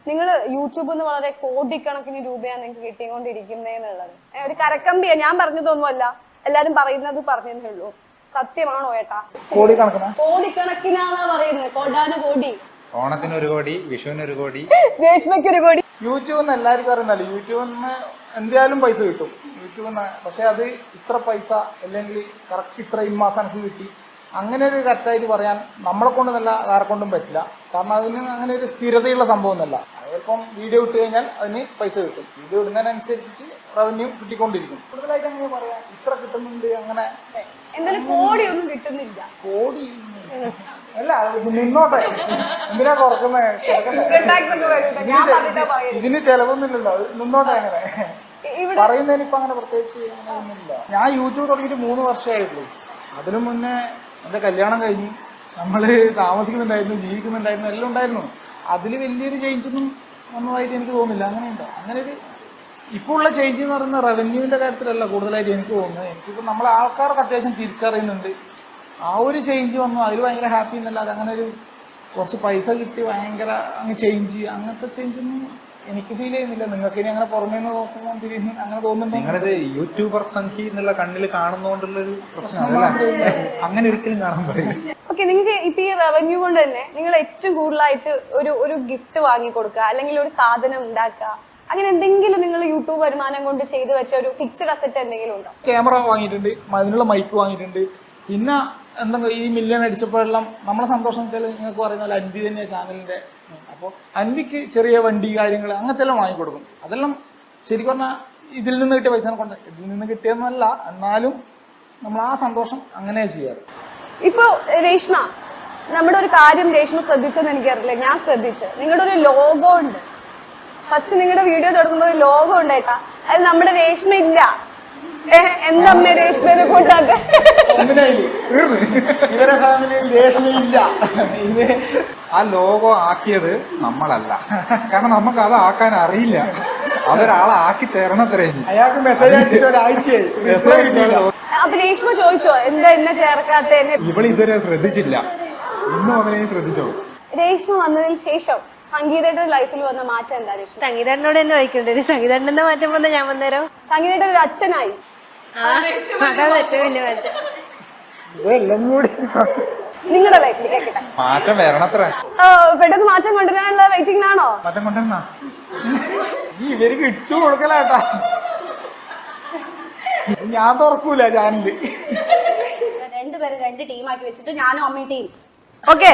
നിങ്ങൾ യൂട്യൂബിൽ നിന്ന് വളരെ കോടിക്കണക്കിന് രൂപയാണ് നിങ്ങൾക്ക് കിട്ടിക്കൊണ്ടിരിക്കുന്നതെന്നുള്ളത് ഒരു കരക്കമ്പിയാ, ഞാൻ പറഞ്ഞതൊന്നുമല്ല, എല്ലാരും പറയുന്നത് പറഞ്ഞതേ ഉള്ളൂ. സത്യമാണോ ഏട്ടാ? കോടിക്കണക്കിനാന്നാ പറയുന്നത്, കോടാനുകോടി. ഓണത്തിന് 1 കോടി, വിഷുവിന് 1 കോടി, രേഷ്മയ്ക്ക് 1 കോടി. യൂട്യൂബ് എല്ലാവർക്കും അറിയുന്നല്ലോ, യൂട്യൂബിന് എന്തായാലും പൈസ കിട്ടും യൂട്യൂബിന്. പക്ഷെ അത് ഇത്ര പൈസ അല്ലെങ്കിൽ കറക്റ്റ് ഇത്ര മാസം എനിക്ക് കിട്ടി അങ്ങനെ ഒരു കറക്റ്റായിട്ട് പറയാൻ നമ്മളെ കൊണ്ടൊന്നല്ല, വേറെ കൊണ്ടും പറ്റില്ല. കാരണം അതിന് അങ്ങനെ ഒരു സ്ഥിരതയുള്ള സംഭവം ഒന്നല്ല. അതിപ്പം വീഡിയോ ഇട്ട് കഴിഞ്ഞാൽ അതിന് പൈസ കിട്ടും. വീഡിയോ ഇടുന്നതിനനുസരിച്ച് റവന്യൂ കിട്ടിക്കൊണ്ടിരിക്കും. കൂടുതലായിട്ട് അങ്ങനെ പറയാം ഇത്ര കിട്ടുന്നുണ്ട് അങ്ങനെ. എന്തായാലും കോടിയൊന്നും കിട്ടുന്നില്ല. കോടി അല്ല, നിന്നോട്ടെ, എന്തിനാ കുറക്കുന്നത്? ഇതിന് ചെലവൊന്നുമില്ലല്ലോ, നിന്നോട്ടെ. അങ്ങനെ പറയുന്നതിന് ഇപ്പൊ അങ്ങനെ പ്രത്യേകിച്ച് ഒന്നുമില്ല. ഞാൻ യൂട്യൂബ് തുടങ്ങിയിട്ട് 3 വർഷമായിട്ടുള്ളൂ. അതിനു മുന്നേ എന്റെ കല്യാണം കഴിഞ്ഞ് നമ്മള് താമസിക്കുന്നുണ്ടായിരുന്നു, ജീവിക്കുന്നുണ്ടായിരുന്നു, എല്ലാം ഉണ്ടായിരുന്നു. അതിൽ വലിയൊരു ചേഞ്ച് ഒന്നും വന്നതായിട്ട് എനിക്ക് തോന്നുന്നില്ല. അങ്ങനെയുണ്ടോ? അങ്ങനെ ഒരു ഇപ്പോൾ ഉള്ള ചേഞ്ച് എന്ന് പറയുന്ന റവന്യൂവിന്റെ കാര്യത്തിലല്ല കൂടുതലായിട്ട് എനിക്ക് തോന്നുന്നത്. എനിക്കിപ്പോ നമ്മളെ ആൾക്കാർക്ക് അത്യാവശ്യം തിരിച്ചറിയുന്നുണ്ട്. ആ ഒരു ചേഞ്ച് വന്നു, അതിൽ ഭയങ്കര ഹാപ്പി എന്നല്ലാതെ അങ്ങനെ ഒരു കുറച്ച് പൈസ കിട്ടി ഭയങ്കര അങ്ങ് ചേഞ്ച്, അങ്ങനത്തെ ചേഞ്ച് ഒന്നും എനിക്ക് ഫീൽ ചെയ്യുന്നില്ല. നിങ്ങൾക്ക് ഇനി അങ്ങനെ പുറമേ നിന്ന് നോക്കുമ്പോൾ അങ്ങനെ തോന്നുന്നുണ്ടോ? നിങ്ങളിത് യൂട്യൂബർ സംഖ്യ എന്നുള്ള കണ്ണിൽ കാണുന്നോണ്ടുള്ളൊരു പ്രശ്നമല്ല, അങ്ങനെ ഒരിക്കലും കാണാൻ പറ്റില്ല. ഓക്കെ, നിങ്ങൾക്ക് ഇപ്പൊ ഈ റവന്യൂ കൊണ്ട് തന്നെ നിങ്ങൾ ഏറ്റവും കൂടുതലായിട്ട് ഒരു ഗിഫ്റ്റ് വാങ്ങി കൊടുക്കുക, അല്ലെങ്കിൽ ഒരു സാധനം ഉണ്ടാക്കുക, അങ്ങനെ എന്തെങ്കിലും നിങ്ങൾ യൂട്യൂബ് വരുമാനം കൊണ്ട് ചെയ്തു വെച്ച ഒരു ഫിക്സ്ഡ് അസറ്റ് എന്തെങ്കിലും ഉണ്ടോ? ക്യാമറ വാങ്ങിയിട്ടുണ്ട്, അതിനുള്ള മൈക്ക് വാങ്ങിയിട്ടുണ്ട്. പിന്നെ എന്തെങ്കിലും ഈ മില്യൺ അടിച്ചപ്പോഴെല്ലാം നമ്മളെ സന്തോഷം വെച്ചാൽ നിങ്ങൾക്ക് പറയുന്ന പോലെ അൻപി തന്നെയാണ് ചാനലിന്റെ. അപ്പോൾ അൻപിക്ക് ചെറിയ വണ്ടി കാര്യങ്ങൾ അങ്ങനത്തെ എല്ലാം വാങ്ങിക്കൊടുക്കും. അതെല്ലാം ശരിക്കും പറഞ്ഞാൽ ഇതിൽ നിന്ന് കിട്ടിയ പൈസ കൊണ്ട്, ഇതിൽ നിന്ന് കിട്ടിയെന്നല്ല, എന്നാലും നമ്മൾ ആ സന്തോഷം അങ്ങനെ ചെയ്യാറ്. ഇപ്പൊ രേഷ്മ, നമ്മുടെ ഒരു കാര്യം രേഷ്മ ശ്രദ്ധിച്ചോന്ന് എനിക്കറിയില്ല, ഞാൻ ശ്രദ്ധിച്ചു. നിങ്ങളുടെ ഒരു ലോഗോ ഉണ്ട്. ഫസ്റ്റ് നിങ്ങളുടെ വീഡിയോ തുടങ്ങുമ്പോൾ ഒരു ലോഗോ ഉണ്ടായിട്ടാ, അതിൽ നമ്മുടെ രേഷ്മ ഇല്ല. എന്തമ്മ രേഷ്മേനെ കൂട്ടാത്ത? ഇവരെ ഫാമിലിയിൽ രേഷ്മയില്ല. ആ ലോഗോ ആക്കിയത് നമ്മളല്ല, കാരണം നമുക്ക് അത് ആക്കാൻ അറിയില്ല. അതൊരാളെ ആക്കി തരണത്രേ. അയാൾക്ക് മെസ്സേജ് അയച്ചിട്ട് ഒരാഴ്ചയായി. അപ്പൊ രേഷ്മ ചോദിച്ചോ എന്താ എന്നെ ചേർക്കാത്ത? ഇവൾ ഇതുവരെ ശ്രദ്ധിച്ചില്ല, ഇന്നും അവനെ ശ്രദ്ധിച്ചോ? രേഷ്മ വന്നതിന് ശേഷം സംഗീതയുടെ ലൈഫിൽ വന്ന മാറ്റം എന്താ രേഷ്മ? സംഗീതനോട് തന്നെ ചോദിക്കണ്ടേ, സംഗീതന്റെ മാറ്റം വന്ന ഞാൻ വന്നേരോ? സംഗീതയുടെ ഒരു അച്ഛനായി, അതാണ് ഏറ്റവും വലിയ മാറ്റം. ഇതെല്ലാം കൂടി നിങ്ങളുടെ ലൈഫിൽ കേൾക്കട്ടെ. മാറ്റം വരണത്ര. പെട്ടെന്ന് മാറ്റം കൊണ്ടുവരാനുള്ള വെയിറ്റിംഗിലാണോ? മാറ്റം കൊണ്ടുവന്നാ ഇവർക്ക് ഇട്ടു കൊടുക്കലാട്ടാ. ഞാൻ തുറക്കൂല ചാനല്. രണ്ടുപേരും 2 ടീമാക്കി വെച്ചിട്ട് ഞാനും അമ്മയും ടീം. ഓക്കെ,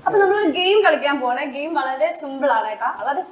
അപ്പൊ നമ്മളൊരു ഗെയിം കളിക്കാൻ പോണേ. ഗെയിം വളരെ സിമ്പിൾ ആണ് കേട്ടാ, വളരെ